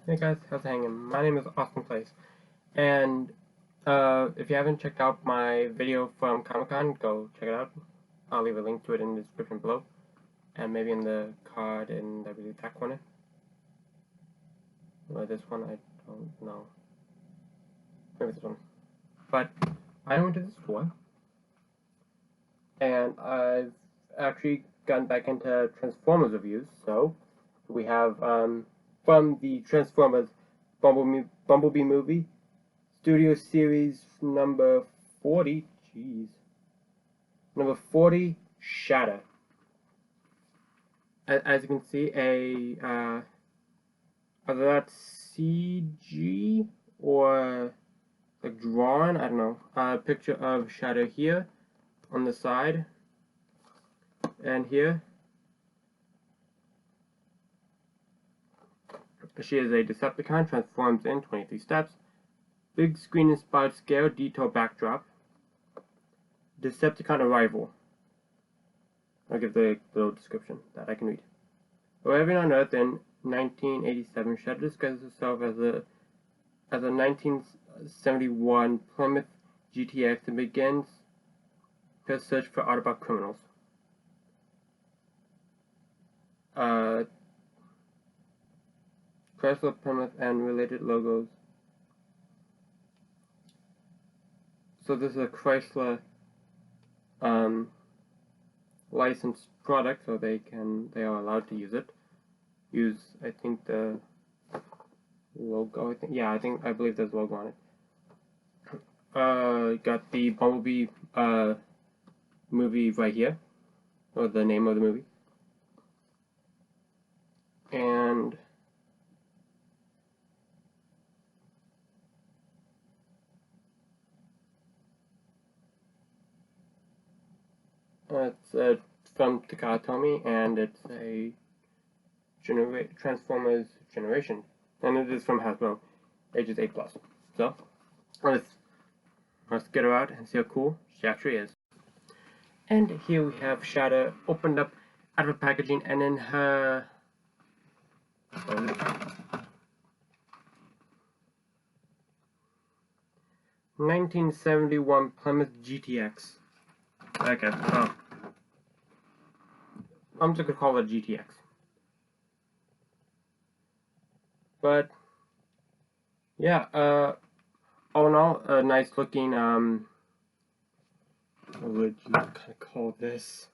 Hey guys, how's it hanging? My name is Austin Place, and if you haven't checked out my video from Comic-Con, go check it out. I'll leave a link to it in the description below, and maybe in the card in the back corner. Or this one, I don't know. Maybe this one. But I went to the store, and I've actually gotten back into Transformers reviews. So we have from the Transformers Bumblebee movie. Studio Series number 40, number 40, Shatter. As you can see, either that's CG or like drawn, I don't know, a picture of Shatter here on the side and here. She is a Decepticon, transforms in 23 steps. Big screen inspired scale, detail backdrop. Decepticon arrival. I'll give the little description that I can read. Arriving on Earth in 1987, Shatter disguises herself as a 1971 Plymouth GTX and begins her search for Autobot criminals. Chrysler, Plymouth, and related logos. So this is a Chrysler licensed product, so they are allowed to use it. Use, I think, the logo. I believe there's a logo on it. Got the Bumblebee movie right here, or the name of the movie, and it's from Takatomi, and it's a Transformers Generation, and it is from Hasbro, ages 8+. So let's get her out and see how cool she actually is. And here we have Shatter opened up out of packaging, and in her 1971 Plymouth GTX. Okay, I'm just gonna call it GTX. But yeah, all in all, a nice looking what would you kind of call this?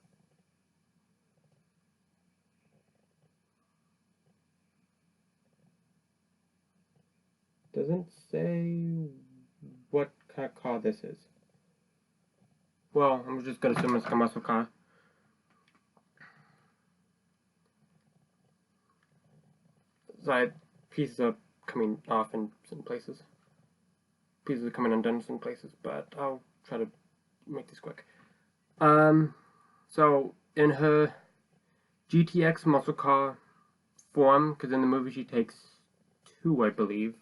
Doesn't say what kind of car this is. Well, I'm just gonna assume it's a muscle car. Side pieces are coming off in some places. Pieces are coming undone in some places, but I'll try to make this quick. So in her GTX muscle car form, because in the movie she takes 2, I believe.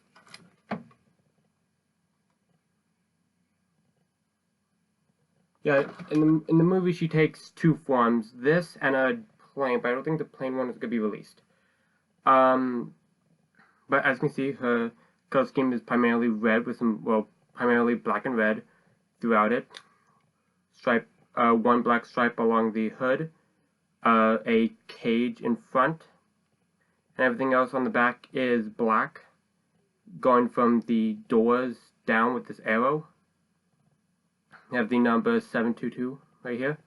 Yeah, in the movie she takes 2 forms, this and a plane, but I don't think the plane one is going to be released. But as you can see, her color scheme is primarily red with some, well, primarily black and red throughout it. Stripe, one black stripe along the hood, a cage in front, and everything else on the back is black, going from the doors down with this arrow. You have the number 722 right here.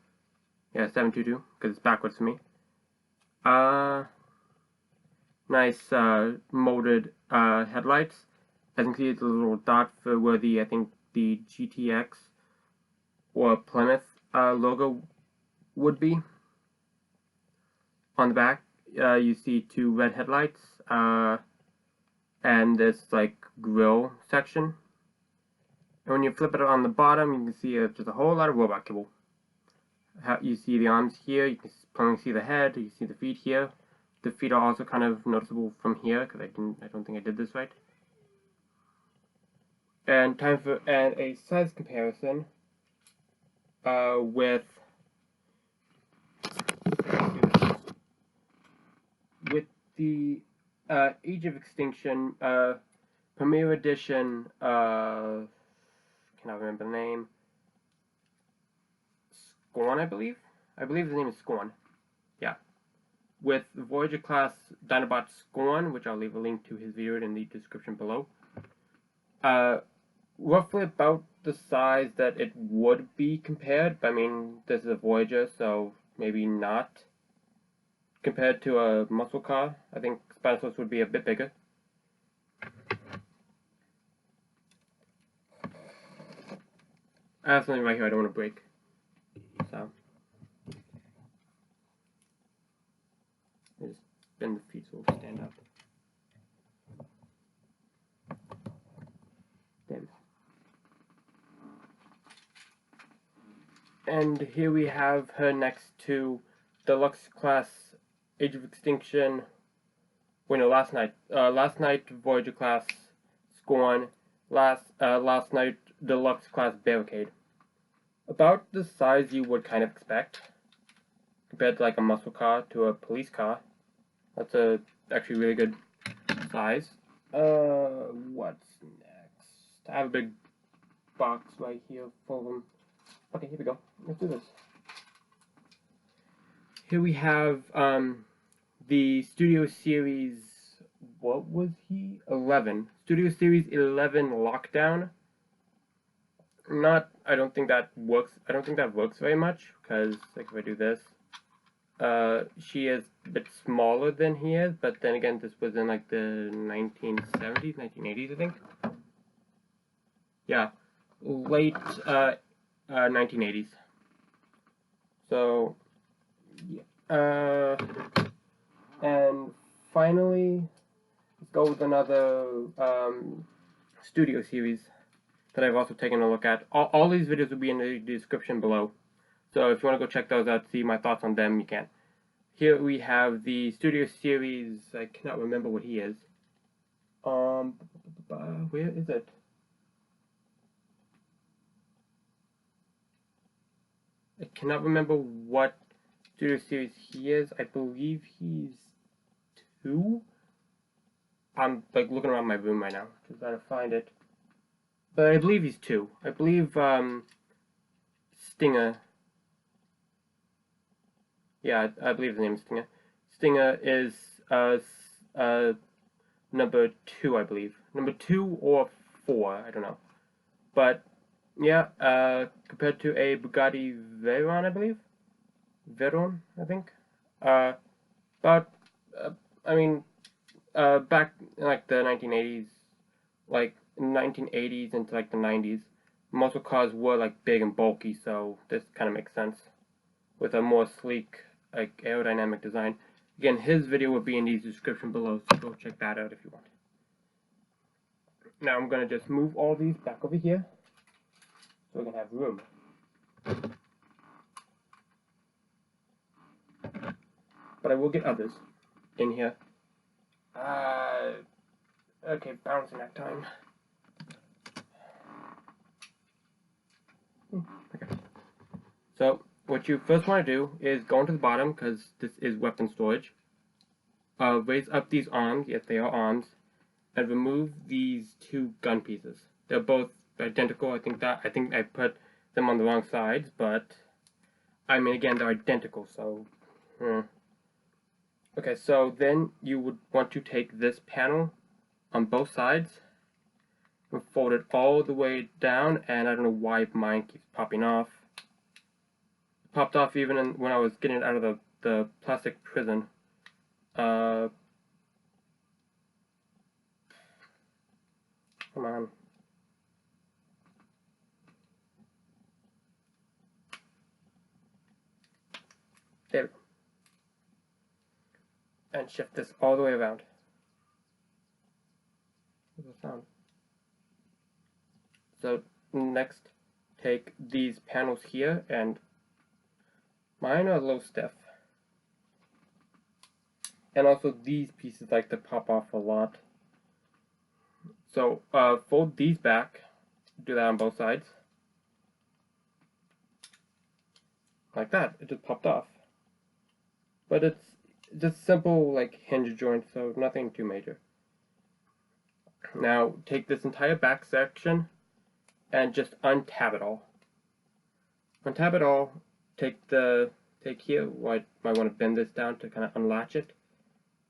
Yeah, 722, because it's backwards for me. Nice molded headlights. As you can see, it's a little dot for where I think the GTX or Plymouth logo would be. On the back, you see 2 red headlights and this like grill section. And when you flip it on the bottom, you can see just a whole lot of robot cable. You see the arms here, you can plainly see the head, you see the feet here. The feet are also kind of noticeable from here, because I don't think I did this right. And time for a size comparison with the Age of Extinction, Premiere Edition, cannot remember the name. Scorn, I believe? I believe the name is Scorn. Yeah. With Voyager class Dinobot Scorn, which I'll leave a link to his video in the description below. Roughly about the size that it would be compared. I mean, this is a Voyager, so maybe not. Compared to a muscle car, I think Spinosaurus would be a bit bigger. I have something right here I don't want to break. So, just bend the feet so it'll stand up. There we go. And here we have her next to Deluxe Class Age of Extinction. Wait, no, last night Voyager Class Scorn. Last night Deluxe Class Barricade. About the size you would kind of expect compared to like a muscle car to a police car. That's a actually really good size. What's next? I have a big box right here full of them. Okay, here we go. Let's do this. Here we have the Studio Series, what was he? 11. Studio Series 11 Lockdown. I don't think that works very much, because like if I do this, she is a bit smaller than he is, but then again this was in like the 1970s, 1980s I think. Yeah, late 1980s. So, yeah. And finally, let's go with another Studio Series that I've also taken a look at. All these videos will be in the description below. So if you want to go check those out, see my thoughts on them, you can. Here we have the Studio Series, I cannot remember what he is. Where is it? I cannot remember what Studio Series he is. I believe he's 2. I'm like looking around my room right now to try to find it. But I believe he's 2. I believe Stinger. Yeah, I believe his name is Stinger. Stinger is number 2, I believe. Number 2 or 4, I don't know. But yeah, compared to a Bugatti Veyron, I believe. Veyron, I think. I mean, back in like the 1980s, like in the 1980s into like the 90s, muscle cars were like big and bulky, so this kind of makes sense with a more sleek, like aerodynamic design. Again, his video will be in the description below, so go check that out if you want. Now I'm gonna just move all these back over here so we can have room. But I will get others in here. Okay, bouncing that time. Okay. So, what you first want to do is go into the bottom, because this is weapon storage. Raise up these arms, yes they are arms, and remove these 2 gun pieces. They're both identical. I think I put them on the wrong sides, but I mean again they're identical, so Okay, so then you would want to take this panel on both sides and fold it all the way down, and I don't know why mine keeps popping off. It popped off even when I was getting it out of the plastic prison. Come on. There we go. And shift this all the way around. What's the sound? So next, take these panels here, and mine are a little stiff. And also these pieces like to pop off a lot. So fold these back. Do that on both sides. Like that. It just popped off. But just simple like hinge joint, so nothing too major. Now take this entire back section and just untab it all. Untab it all. Take here. Well, I might want to bend this down to kind of unlatch it,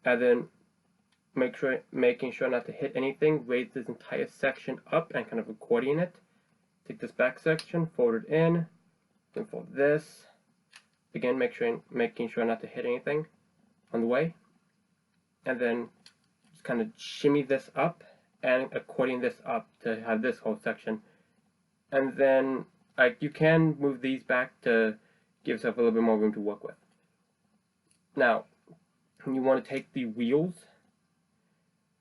and then making sure not to hit anything. Raise this entire section up and kind of accordion it. Take this back section, fold it in, then fold this. Again, making sure not to hit anything on the way, and then just kind of shimmy this up and accordion this up to have this whole section. And then you can move these back to give yourself a little bit more room to work with. Now, you want to take the wheels,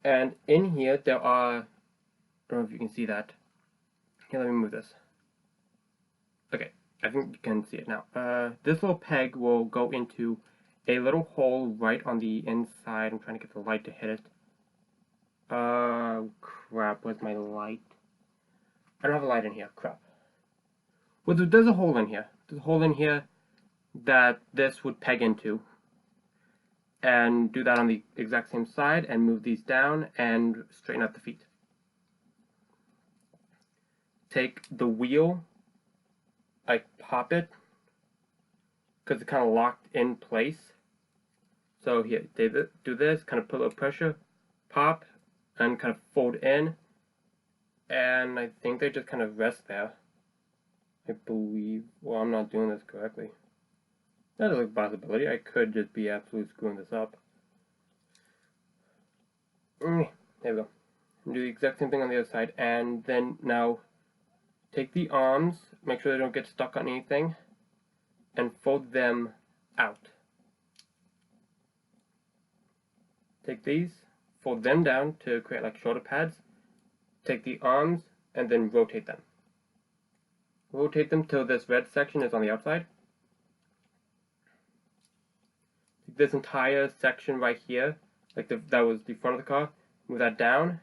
and in here there are, I don't know if you can see that. Here, let me move this. Okay, I think you can see it now. This little peg will go into a little hole right on the inside. I'm trying to get the light to hit it. Crap, where's my light? I don't have a light in here, crap. Well, there's a hole in here. There's a hole in here that this would peg into. And do that on the exact same side and move these down and straighten out the feet. Take the wheel, pop it, because it's kind of locked in place. So here, do this, kind of put a little pressure, pop, and kind of fold in. And I think they just kind of rest there. I believe, well, I'm not doing this correctly. That is a possibility. I could just be absolutely screwing this up. There we go. Do the exact same thing on the other side, and then now take the arms, make sure they don't get stuck on anything, and fold them out. Take these, fold them down to create like shoulder pads. Take the arms and then rotate them. Rotate them till this red section is on the outside. Take this entire section right here, like that was the front of the car, move that down.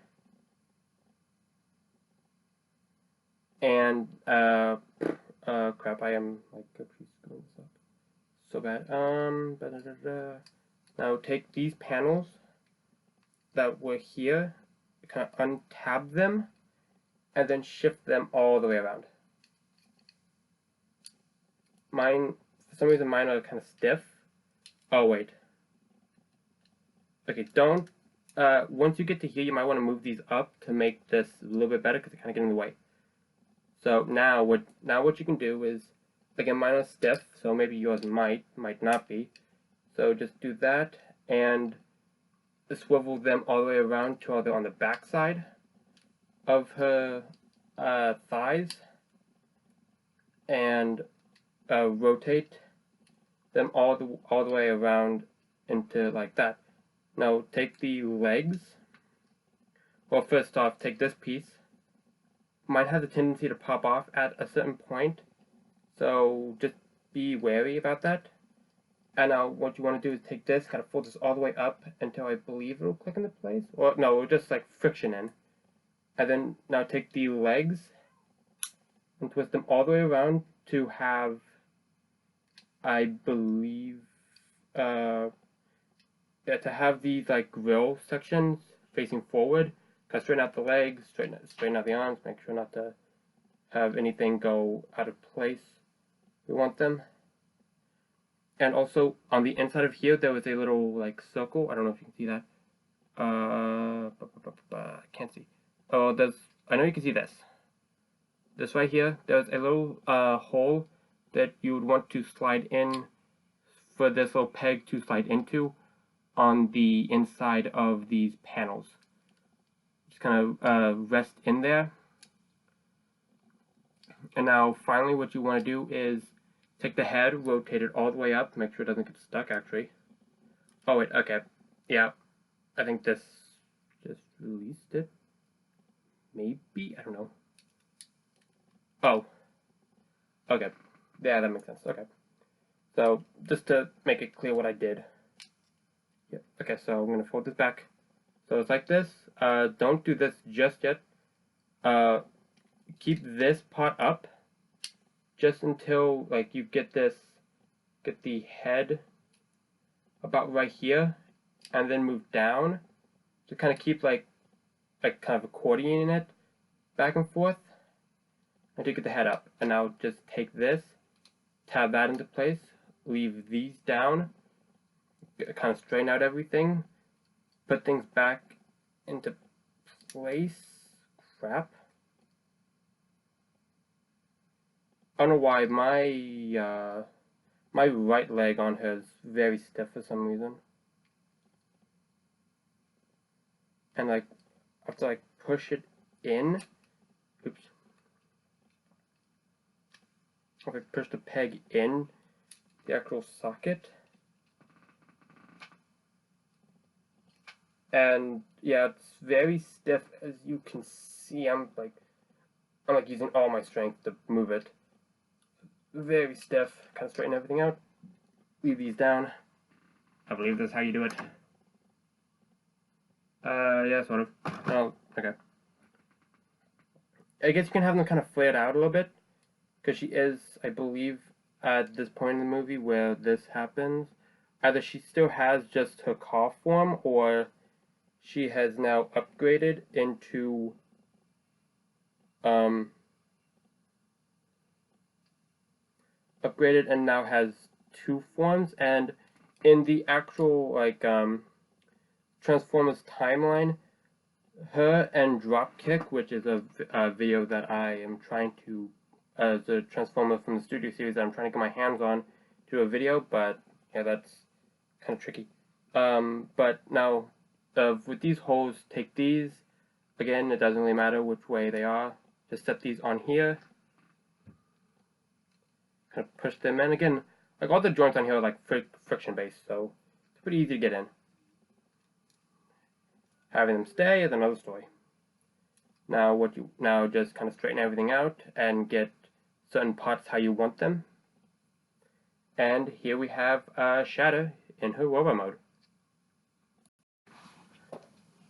And crap, I am like screwing this up so bad. Now take these panels that were here, kind of untab them, and then shift them all the way around. Mine, for some reason, mine are kind of stiff. Oh wait. Okay, don't. Once you get to here, you might want to move these up to make this a little bit better because they're kind of getting in the way. So now what you can do is, again, mine are stiff, so maybe yours might not be. So just do that and swivel them all the way around to on the back side of her thighs, and rotate them all the way around into like that. Now take the legs. Well, first off, take this piece. Mine has a tendency to pop off at a certain point, so just be wary about that. And now what you want to do is take this, kind of fold this all the way up until I believe it'll click into place. Or no, it'll just like friction in. And then now take the legs and twist them all the way around to have, I believe, to have these like grill sections facing forward. Kind of straighten out the legs, straighten out the arms, make sure not to have anything go out of place. We want them. And also on the inside of here, there was a little like circle. I don't know if you can see that. I can't see. Oh, I know you can see this. This right here, there's a little hole that you would want to slide in for this little peg to slide into on the inside of these panels. Just kind of rest in there. And now finally what you want to do is take the head, rotate it all the way up, make sure it doesn't get stuck actually. Oh wait, okay. Yeah, I think this just released it. Maybe, I don't know. Oh, okay. Yeah, that makes sense. Okay. So just to make it clear what I did. Yeah. Okay, so I'm going to fold this back. So it's like this. Don't do this just yet. Keep this part up just until like you get the head about right here, and then move down to kind of keep like kind of accordion in it, back and forth, and to get the head up. And now just take this, tab that into place, leave these down, kind of straighten out everything, put things back into place. Crap. I don't know why my right leg on her is very stiff for some reason. And like, I have to like push it in. Oops. If I push the peg in the actual socket. And yeah, it's very stiff, as you can see. I'm like using all my strength to move it. Very stiff. Kind of straighten everything out. Leave these down. I believe that's how you do it. Yeah, sort of. Oh, okay. I guess you can have them kind of flared out a little bit, because she is, I believe, at this point in the movie where this happens, either she still has just her car form, or she has now upgraded into upgraded and now has two forms. And in the actual like Transformers timeline, her and Dropkick, which is a video that I am trying to, as a Transformer from the Studio series that I'm trying to get my hands on, to a video, but yeah, that's kind of tricky. But now, with these holes, take these, again, it doesn't really matter which way they are, just set these on here, kind of push them in. Again, like all the joints on here are like friction based, so it's pretty easy to get in. Having them stay is another story. Now just kind of straighten everything out and get certain parts how you want them. And here we have Shatter in her robot mode.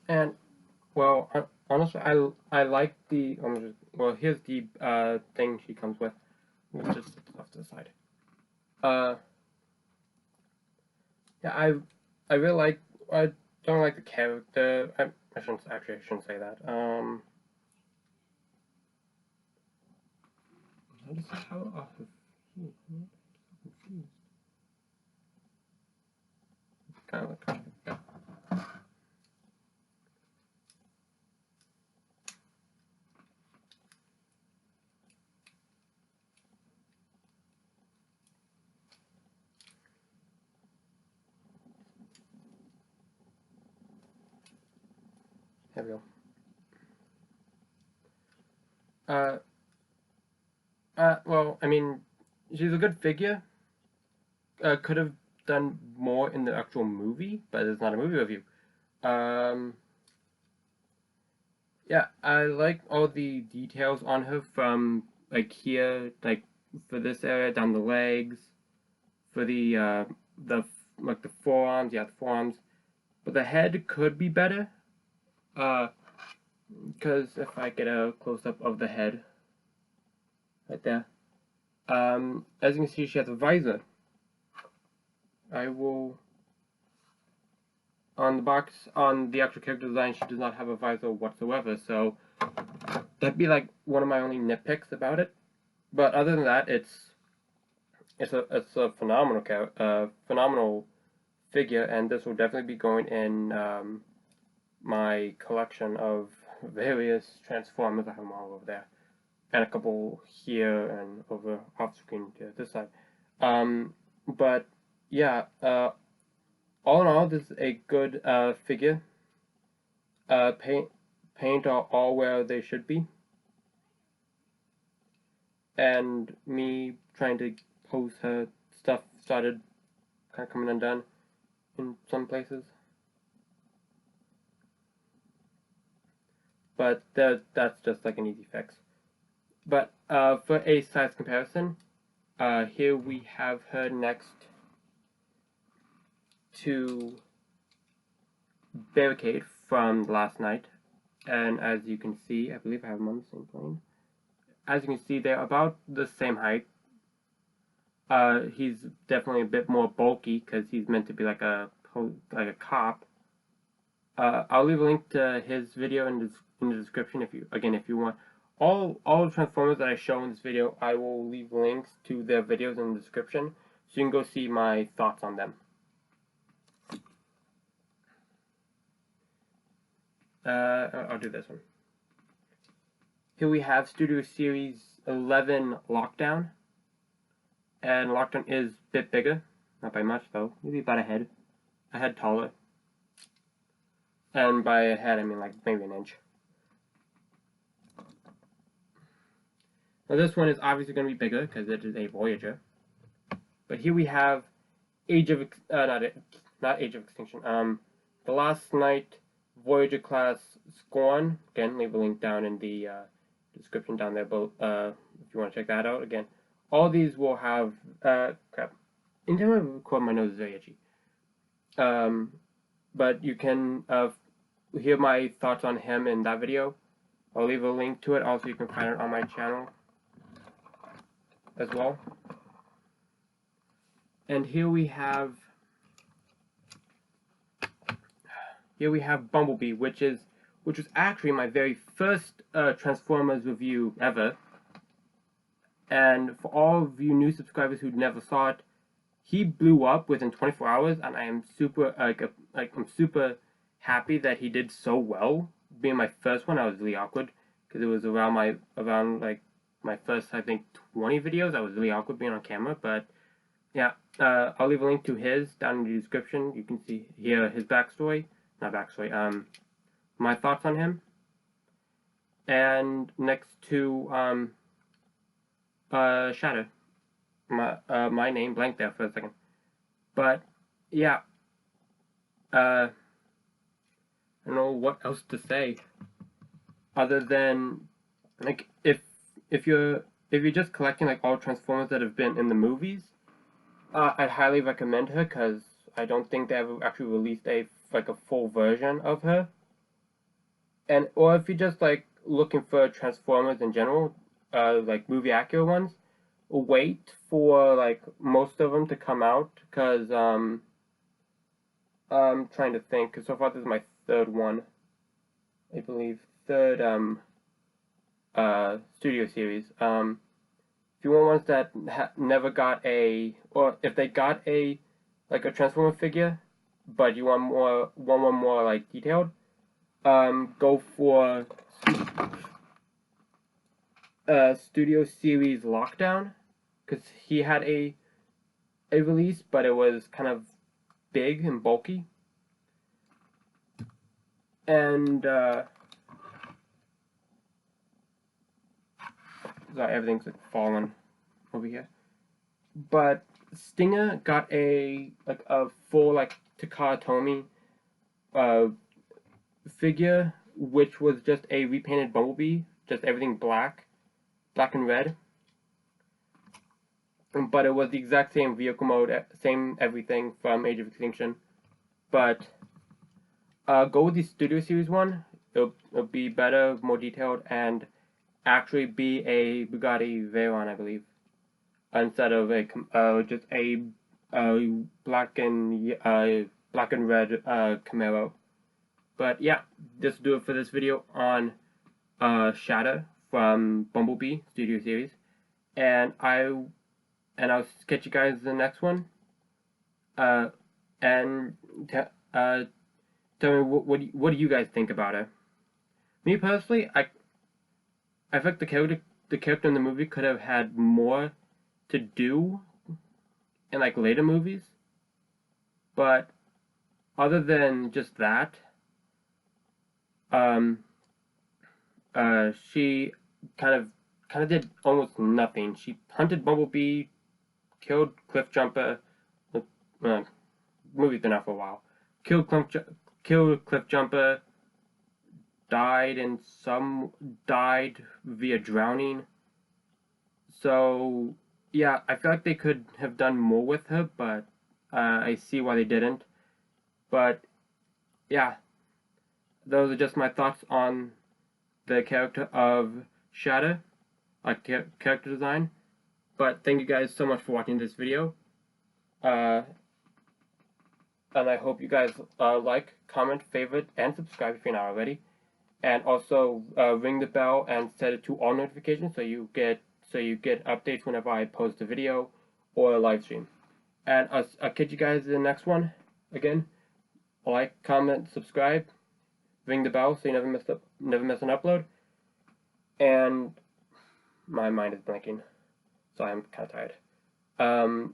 And well, honestly, I like the well, here's the thing she comes with. Let's just put it off to the side. Yeah, I really like. I don't like the character. I shouldn't say that. Notice how off of kind of like. There we go. Well, I mean, she's a good figure. Could have done more in the actual movie, but it's not a movie review. Yeah, I like all the details on her from like here, like for this area down the legs, for the like the forearms, yeah, the forearms. But the head could be better. Because if I get a close up of the head, right there, as you can see, she has a visor. I will. On the box, on the actual character design, she does not have a visor whatsoever, so that'd be like one of my only nitpicks about it. But other than that, it's a phenomenal figure, and this will definitely be going in my collection of various Transformers. I have them all over there, and a couple here and over off screen to this side. But yeah, all in all, this is a good figure. Paint are all where they should be, and me trying to pose her stuff started kind of coming undone in some places. But that's just like an easy fix. But for a size comparison, here we have her next to Barricade from last night, and as you can see, I believe I have them on the same plane. As you can see, they're about the same height. He's definitely a bit more bulky because he's meant to be like a cop. I'll leave a link to his video in the description if you want. All the Transformers that I show in this video, I will leave links to their videos in the description, so you can go see my thoughts on them. I'll do this one. Here we have Studio Series 11 Lockdown. And Lockdown is a bit bigger. Not by much, though. Maybe about a head taller. And by a head, I mean like maybe an inch. Now this one is obviously going to be bigger because it is a Voyager. But here we have not Age of Extinction. The Last Night Voyager class Scorn. Again, leave a link down in the description down there below, if you want to check that out. Again, all these will have crap. Anytime I record, my nose is very itchy. But you can hear my thoughts on him in that video. I'll leave a link to it. Also, you can find it on my channel as well. And here we have Bumblebee, which was actually my very first Transformers review ever. And for all of you new subscribers who never saw it, he blew up within 24 hours, and I am super I'm super happy that he did so well. Being my first one, I was really awkward because it was around my first, I think, 20 videos. I was really awkward being on camera, but yeah, I'll leave a link to his down in the description. You can see here his backstory, my thoughts on him, and next to Shatter. My name blank there for a second, but yeah, I don't know what else to say other than like if you're just collecting like all Transformers that have been in the movies, I'd highly recommend her because I don't think they ever actually released a full version of her. And or if you're just like looking for Transformers in general, like movie accurate ones, wait for like most of them to come out because I'm trying to think because so far this is my third one, I believe, third studio series. If you want ones that never got or if they got a Transformer figure, but you want one more like detailed, go for Studio Series Lockdown, because he had a release, but it was kind of big and bulky, and sorry, everything's like fallen over here. But Stinger got a full Takara Tomy figure, which was just a repainted Bumblebee, just everything black and red. But it was the exact same vehicle mode, same everything from Age of Extinction. But go with the Studio Series one. It'll be better, more detailed, and actually be a Bugatti Veyron, I believe, instead of just a black and red Camaro. But yeah, this will do it for this video on Shatter from Bumblebee Studio Series, and I'll catch you guys in the next one. And tell me what do you guys think about it? Me personally, I feel like the character in the movie could have had more to do in later movies, but other than just that, she kind of did almost nothing. She hunted Bumblebee, killed Cliffjumper. Movie's been out for a while. Killed Cliffjumper. Died via drowning. So yeah, I feel like they could have done more with her, but I see why they didn't. But yeah, those are just my thoughts on the character of Shatter, character design. But thank you guys so much for watching this video. And I hope you guys like, comment, favorite, and subscribe if you're not already. And also ring the bell and set it to all notifications so you get updates whenever I post a video or a live stream. And I'll catch you guys in the next one. Again, like, comment, subscribe, ring the bell so you never miss an upload. And my mind is blanking, so I'm kind of tired.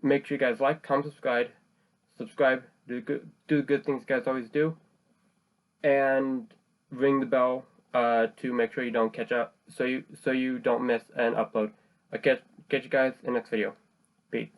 Make sure you guys like, comment, subscribe, do the good things you guys always do, and ring the bell to make sure you don't catch up, so you don't miss an upload. I'll catch you guys in the next video. Peace.